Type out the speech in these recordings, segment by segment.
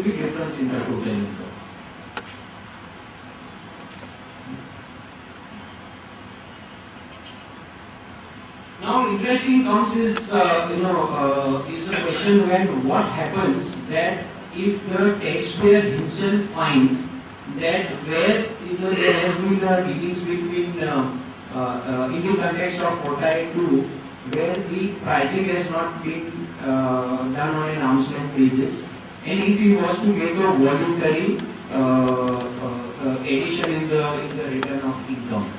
will be difference in the total income. Now, interesting comes is is a question when what happens that if the taxpayer himself finds that where there has been dealings between in the context of 482 where the pricing has not been done on an arm's length basis, and if he was to get a voluntary addition in the return of income.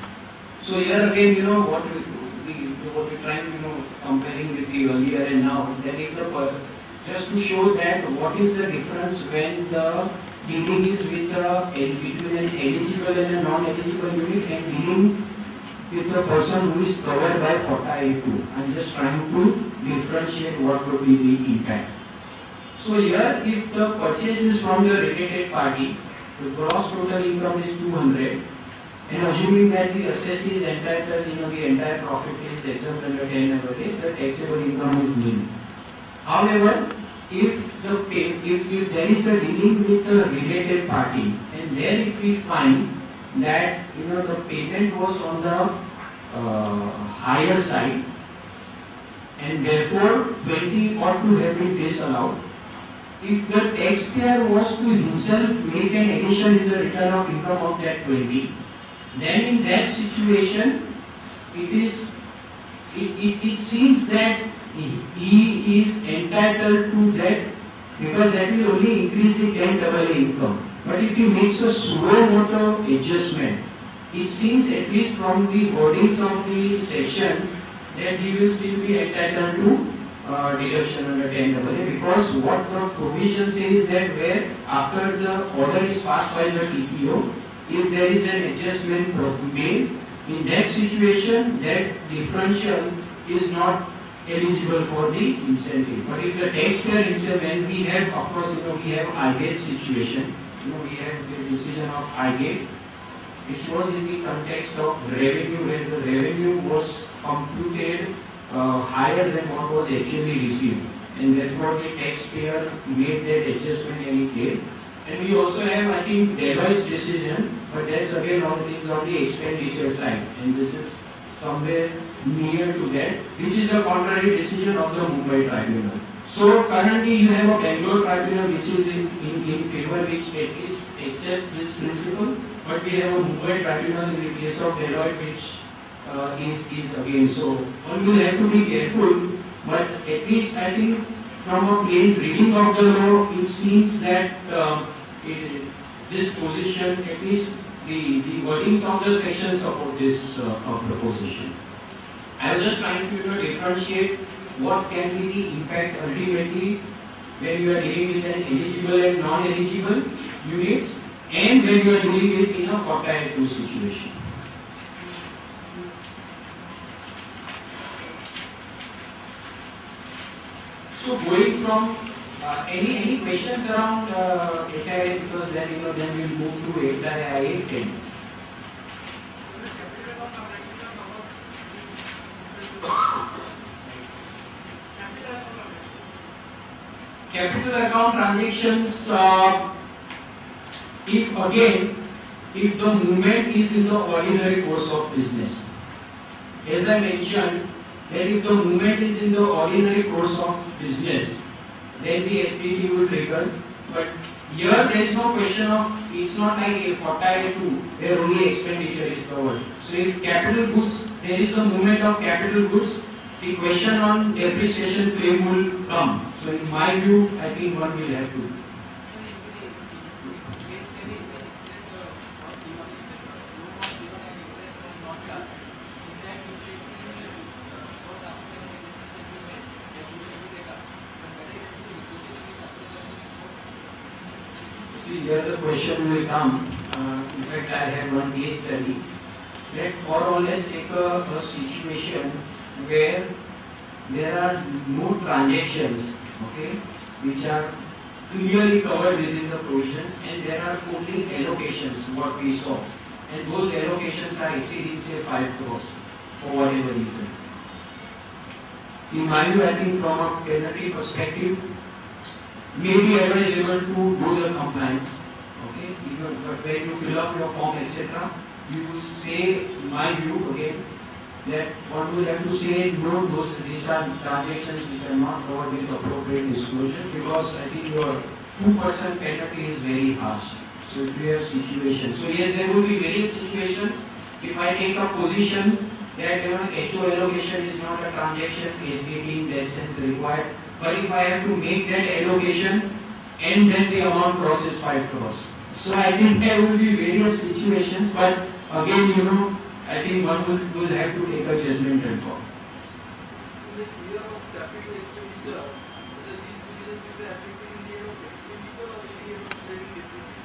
So here again, what we're trying to comparing with the earlier and now, that if the just to show that what is the difference when the dealing is with between an eligible and a non-eligible unit and dealing with a person who is covered by 482. I'm just trying to differentiate what would be the impact. So here, if the purchase is from the related party, the gross total income is 200, and assuming that the assessee is entitled, the entire profit is exempt under 10 average, the taxable income is nil. However, if there is a dealing with a related party, and there if we find that the payment was on the higher side, and therefore 20 ought to have been disallowed. If the taxpayer was to himself make an addition in the return of income of that 20, then in that situation, it seems that he is entitled to that because that will only increase the 10 double income. But if he makes a suo moto adjustment, it seems at least from the wordings of the section that he will still be entitled to deduction under 10 double because what the provision says is that where after the order is passed by the TPO, if there is an adjustment made, in that situation, that differential is not eligible for the incentive. But if the taxpayer himself, and we have, of course, we have IGATE situation, we have the decision of IGATE, which was in the context of revenue, where the revenue was computed higher than what was actually received, and therefore the taxpayer made that adjustment and he paid. And we also have, I think, Deloitte's decision, but that's again on the expenditure side, and this is somewhere near to that, which is a contrary decision of the Mumbai Tribunal. So currently you have a Bangalore Tribunal which is in favor, which at least accepts this principle, but we have a Mumbai Tribunal in the case of Deloitte which is again. So one will have to be careful, but at least I think from a plain reading of the law, it seems that this position, at least the wordings of the section support this proposition. I was just trying to differentiate what can be the impact ultimately when you are dealing with an eligible and non-eligible units, and when you are dealing with in a 482 situation. So going from any questions around data, because then then we'll move to data IA10. Capital account transactions, if the movement is in the ordinary course of business, as I mentioned, that if the movement is in the ordinary course of business, then the SPT will trigger. But here there is no question of, it's not like a 482 where only expenditure is covered. So if capital goods, there is a movement of capital goods, the question on depreciation claim will come. So in my view, I think one will have to. See, here the question will come. In fact, I have one case study. Let more or less take a situation where there are no transactions, okay, which are clearly covered within the provisions, and there are only allocations, what we saw, and those allocations are exceeding say 5 crores for whatever reasons. In my view, I think from a penalty perspective, may be advisable to do the compliance. Okay, but when you fill up your form, etc., you will say, my view again, that one will have to say no, these are transactions which are not covered with appropriate disclosure, because I think your 2% penalty is very harsh. So if you have situations, so yes, there will be various situations. If I take a position that HO allocation is not a transaction, SDT in that sense required, but if I have to make that allocation and then the amount crosses 5 crores. So I think there will be various situations, but again, I think one will have to take a judgmental call. In the year of capital expenditure, whether these decisions will be affected in the year of expenditure or in the year of trading depreciation?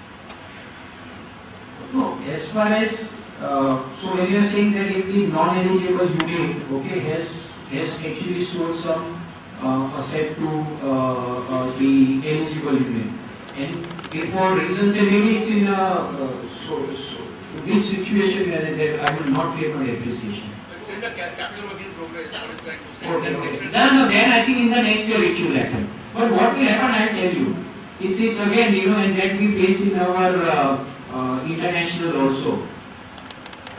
No, as far as so when you are saying that if the non-eligible unit, okay, has actually sold some asset to the eligible unit, and if for reasons maybe it's in which situation that I will not claim a depreciation. It's in the capital work in progress. What is trying to say? Okay. Then I think in the next year it should happen. But what will happen, I tell you, it's again, and that we face in our international also.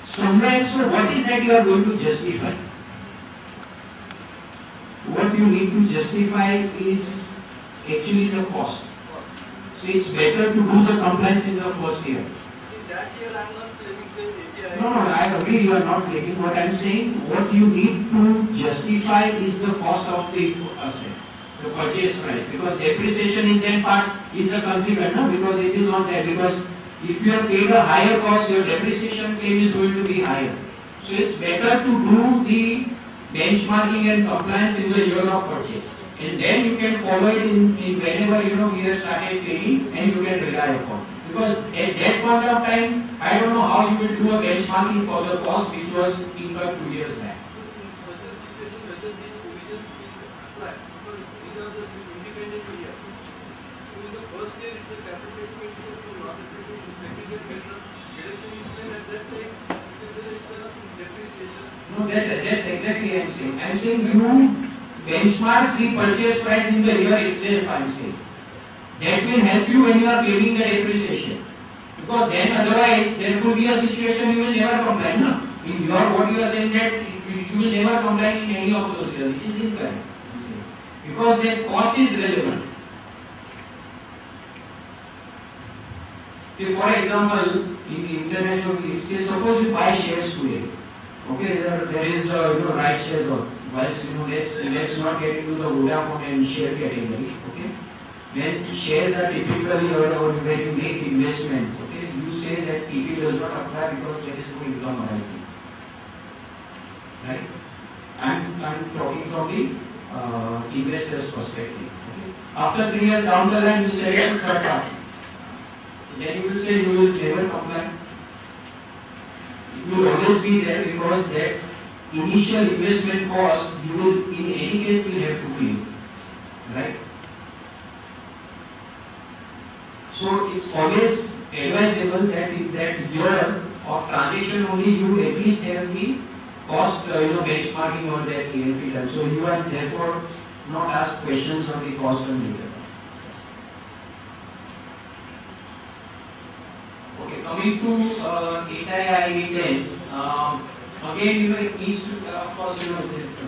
Somewhere, so what is that you are going to justify? What you need to justify is actually the cost. So it's better to do the compliance in the first year. In that year, I am not claiming same API. No, I agree you are not claiming. What I am saying, what you need to justify is the cost of the asset, the purchase price. Because depreciation is then part, is a consequence, no? Because it is not there. Because if you have paid a higher cost, your depreciation claim is going to be higher. So it's better to do the benchmarking and compliance in the year of purchase. And then you can follow it in whenever we have started claiming, and you can rely upon. Because at that point of time, I don't know how you will do a benchmarking for the cost which was incurred 2 years back. In such a situation, whether these provisions will apply, because these are the independent years. So in the first year, it's a capital expenditure, so not affected. In the second year, when the reduction is done at that time, it's a depreciation. No, that's exactly what I'm saying. I'm saying you benchmark the purchase price in the year itself, I'm saying. That will help you when you are claiming the depreciation. Because then otherwise there could be a situation you will never comply. No? In your what you are saying that you will never comply in any of those years, which is incorrect. Because that cost is relevant. See, for example, in the international, say suppose you buy shares today. Okay, there is right shares or whilst let's not get into the Vodafone and share category. Okay. When shares are typically or when you make investment, okay, you say that TP does not apply because there is no income arising. Right? I'm talking from the investor's perspective. Okay? After 3 years down the line, you sell it to third party. Then you will say you will never comply. It will always be there because that initial investment cost you will in any case will have to pay. Right? So it's always advisable that in that year of transaction only you at least have the cost benchmarking on that ALP done. So you are therefore not asked questions on the cost and later. Okay, coming to 8I, 10. Again, it needs to, of course, in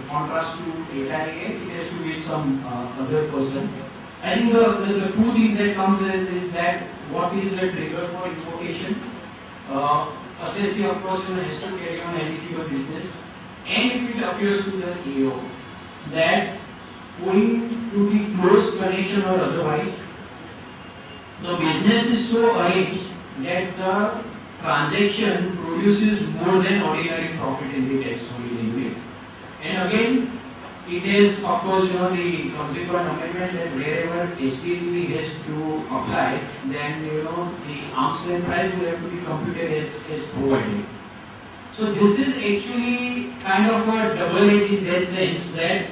contrast to 8I, it has to be some other person. I think the two things that comes is that what is the trigger for invocation? Assessee, of course, has to carry on eligible business, and if it appears to the AO that owing to the close connection or otherwise, the business is so arranged that the transaction produces more than ordinary profit in the tax holiday unit. And again, it is, of course, the consequent amendment that wherever STDB has to apply, then the arm's length price will have to be computed as provided. So this is actually kind of a double edge in that sense that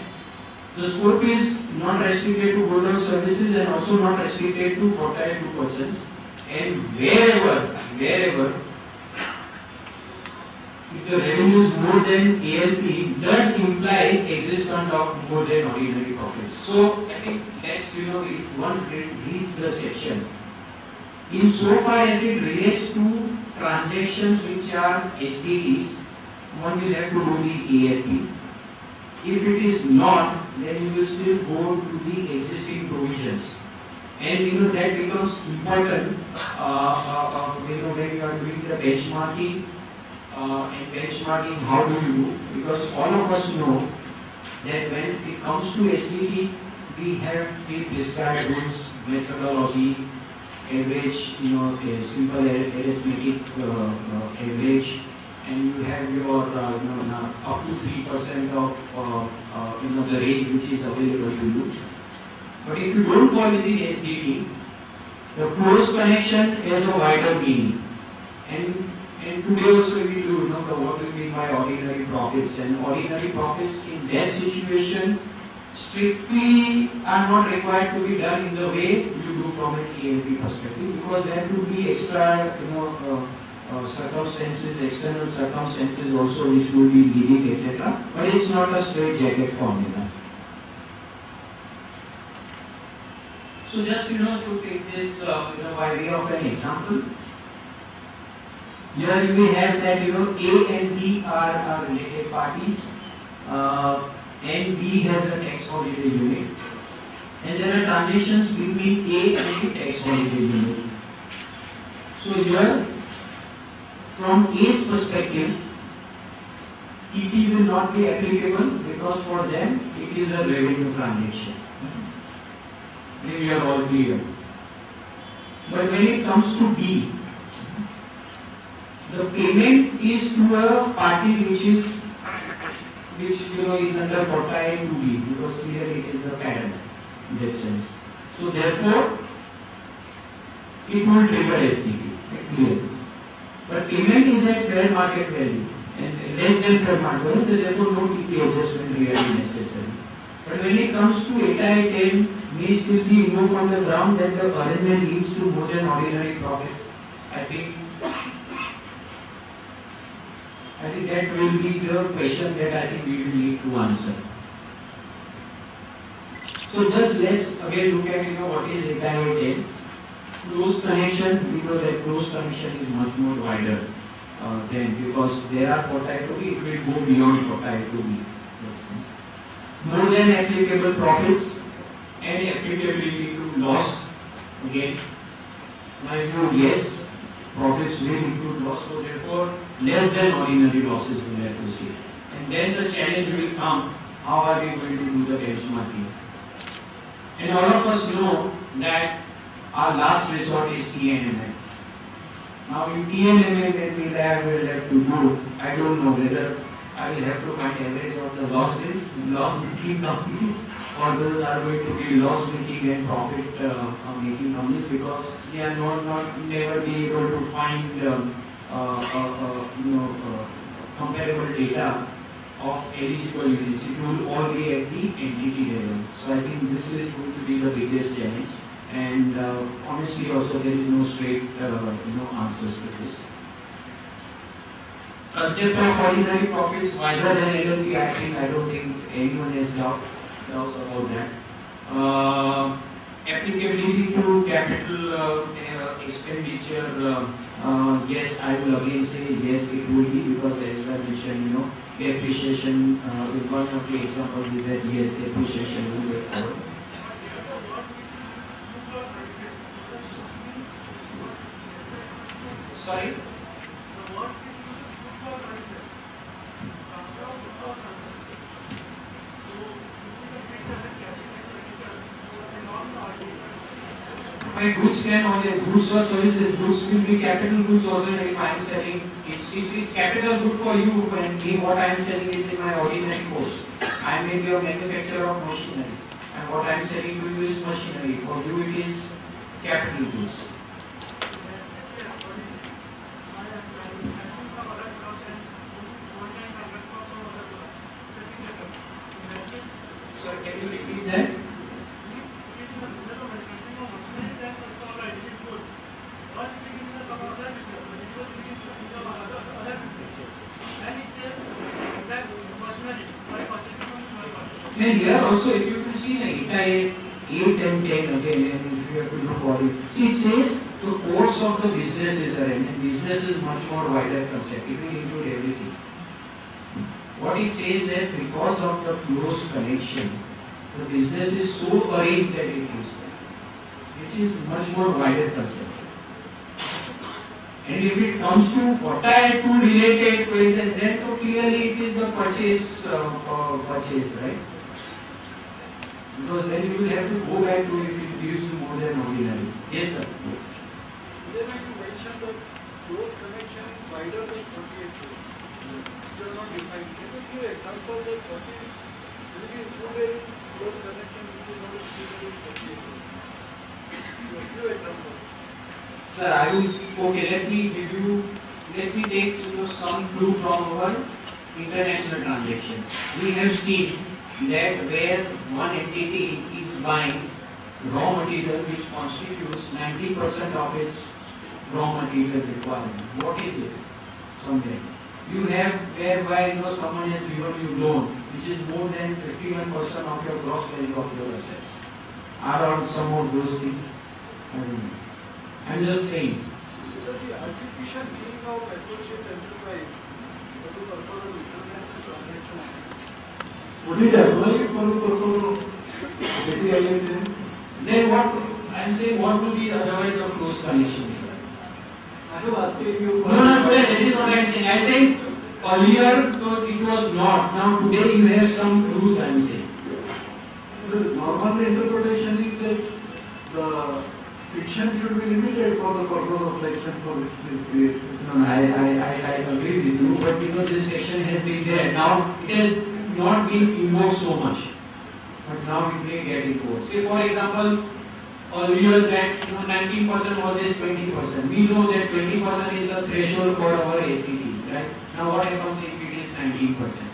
the scope is not restricted to good or services and also not restricted to 42 persons. And wherever if the revenue is more than ALP does imply existence of more than ordinary profits. So think let's, if one reads the section, insofar as it relates to transactions which are STTs, one will have to do the ALP. If it is not, then you will still go to the existing provisions. And that becomes important when you are doing the benchmarking. And benchmarking, how do you do? Because all of us know that when it comes to STT, we have the prescribed rules, methodology, average, a simple arithmetic average, and you have your up to 3% of the range which is available to you. But if you don't fall within STT, the close connection has a wider meaning. And today also we do what we mean by ordinary profits. And ordinary profits in that situation strictly are not required to be done in the way you do from an ELP perspective, because there could be extra circumstances, external circumstances also which will be leading, etc. But it's not a straight jacket formula. So just to take this by way of an example, here you may have that A and B are related parties, and B has a tax holiday unit, and there are transactions between A and the tax holiday unit. So here, from A's perspective, ET will not be applicable because for them it is a revenue transaction. We are all clear. But when it comes to B, the payment is to a party which is under fortile to B, because clearly it is the parent in that sense. So therefore, it will trigger STT. Clear. But payment is at fair market value and less than fair market value, so therefore no TP adjustment really necessary. But when it comes to 8I-10, may still be invoked on the ground that the arrangement leads to more than ordinary profits. I think that will be the question that I think we will need to answer. So just let's again look at what is 8I-10. Close connection, we know that close connection is much more wider than, because there are fortile to B, it will go beyond fortile to B. More than applicable profits and applicability to loss. Again, my view, yes, profits will include loss, so therefore less than ordinary losses will have to see. And then the challenge will come, how are we going to do the benchmarking? And all of us know that our last resort is TNML. Now in TNML when we will have to do, I don't know whether I will have to find average of the losses, loss-making companies, or those are going to be loss-making and profit-making companies, because they are never be able to find comparable data of eligible units. It will all be at the entity level. So I think this is going to be the biggest challenge. And honestly, also there is no straight answers to this. Concept of ordinary profits wider than LLP, I don't think anyone has doubts about that. Applicability to capital expenditure, yes, I will again say yes, it will be, because as I mentioned, depreciation, one of the examples is that yes, depreciation will be forward. Sorry? My goods can only, goods or services, goods will be capital goods also. If I am selling, it's capital good for you, and what I am selling is in my ordinary course. I may be a manufacturer of machinery, and what I am selling to you is machinery. For you it is capital goods. So can you repeat that? And here also, if you can see, 8 and 10 again, and if you have to look for it. See, it says the course of the business is arranged, and business is much more wider concept. It will include everything. What it says is because of the close connection, the business is so arranged that it gives that, which is much more wider concept. And if it comes to fertile to related question, then so clearly it is the purchase, right? Because then you will have to go back to if it gives you more than ordinary. Yes, sir. Then when you mention that close connection is wider than 48 rows, you are not defining. Can you give an example that 40 will be included in close connection which is not included in 48 rows? Give an example. Sir, I will, okay, let me take some clue from our international transactions. We have seen that where one entity is buying raw material which constitutes 90% of its raw material requirement. What is it? Something. You have whereby someone has given you loan which is more than 51% of your gross value of your assets. Are on some of those things? I don't know. I'm just saying. Because the artificial being of associate enterprise for the purpose of international transactions. Would it apply for the purpose of getting allocated? Then what I'm saying, what would be otherwise a close connection, sir? I have asked you. No, today that is what I'm saying. I said earlier so it was not. Now today you have some clues, I'm saying. The normal interpretation is that the fiction should be limited for the purpose of section for which it is created. No, I agree with you, but this section has been there. Now it has not been invoked so much. But now it may get invoked. Say for example, earlier that 19% was is 20%. We know that 20% is a threshold for our SPTs, right? Now what happens if it is 19%?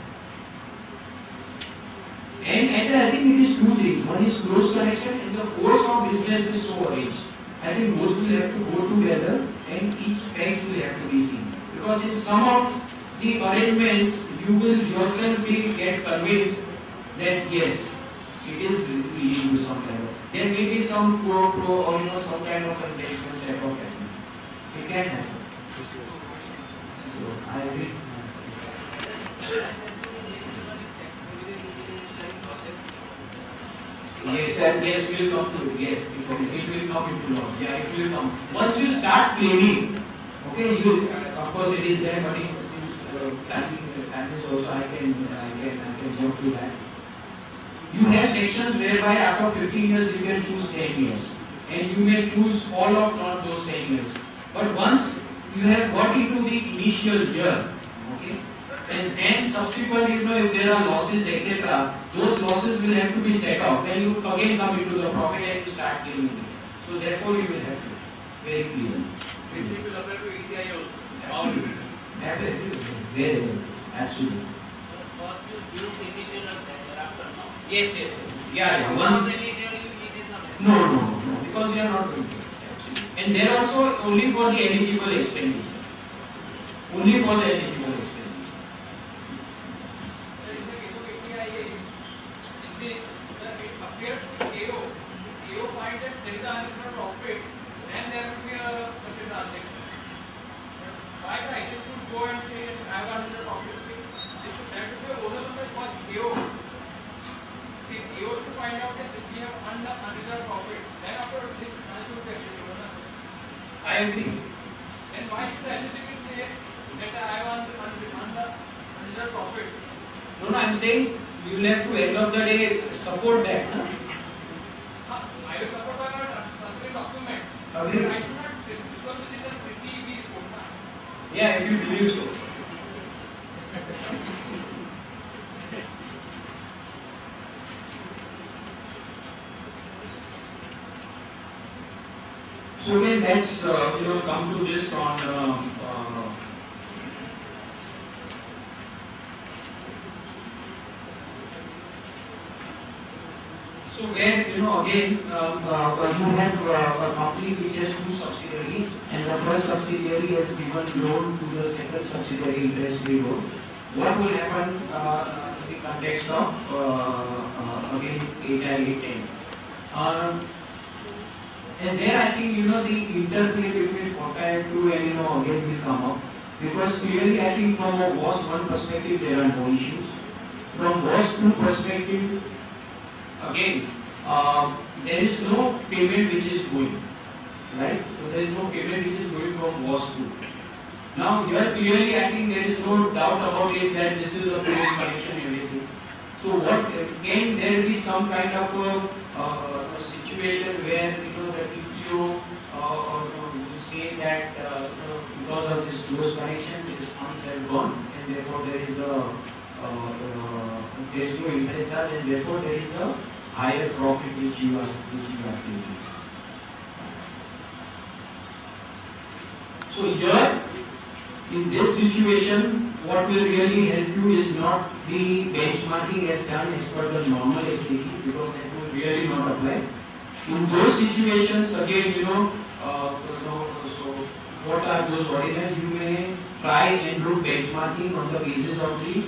And I think it is two things. One is close connection and the course of business is so arranged. I think both will have to go together and each phase will have to be seen. Because in some of the arrangements, you will yourself get convinced that yes, it is leading to some kind of. There may be some pro or some kind of contextual set of happening. It can happen. So I agree. Yes, will come to yes, it will come into law. Yeah, it will come. Once you start claiming, okay, you of course it is there, but since time is also I can jump to that. You have sections whereby after 15 years you can choose 10 years, and you may choose all of not those 10 years. But once you have got into the initial year, okay. And then subsequently, if there are losses, etc., those losses will have to be set off. Then you again come into the profit and you start claiming it. So therefore, you will have to very clear. It will apply to ETI also. Absolutely. Very well. Absolutely. First you do initial and thereafter now. Yes. Yeah. Once. Initially it is not. No. Because we are not doing it. Actually. And there also only for the eligible expenditure. Only for the eligible expenditure. I agree. Then why should the SSCB say that I want unreserved profit? No, I'm saying you will have to end of the day support that. Huh? I will support by my document. Agree. I should not disclose this in the CEB report. Yeah, if you believe so. So again, let's come to this on so where again you have a company which has two subsidiaries, and the first subsidiary has given loan to the second subsidiary interest-free loan. What will happen in the context of again 8 and 10? And there I think, the interplay between quartile 2 and, again will come up. Because clearly I think from a WAS 1 perspective there are no issues. From WAS 2 perspective, again, there is no payment which is going, right? So there is no payment which is going from WAS 2. Now here clearly I think there is no doubt about it that this is a close connection and everything. So what can there be some kind of a situation where the TPO will say that because of this close connection, these funds have gone, and therefore there is no interest charge, and therefore there is a higher profit which you are taking. So here, in this situation, what will really help you is not the benchmarking as done as per the normal STT, because that will really not apply. In those situations, again, so what are those ordinals? You may try and do benchmarking on the basis of the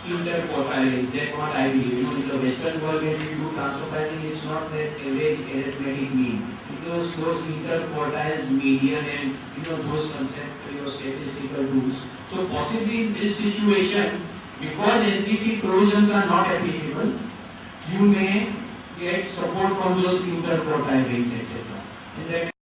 interquartile. Is that what I believe? In the Western world, when we do transfer pricing, it's not that average arithmetic mean. Because those interquartiles, median, and those concepts, statistical tools. So possibly in this situation, because STT provisions are not applicable, you may get support from those interquartile rates, etc.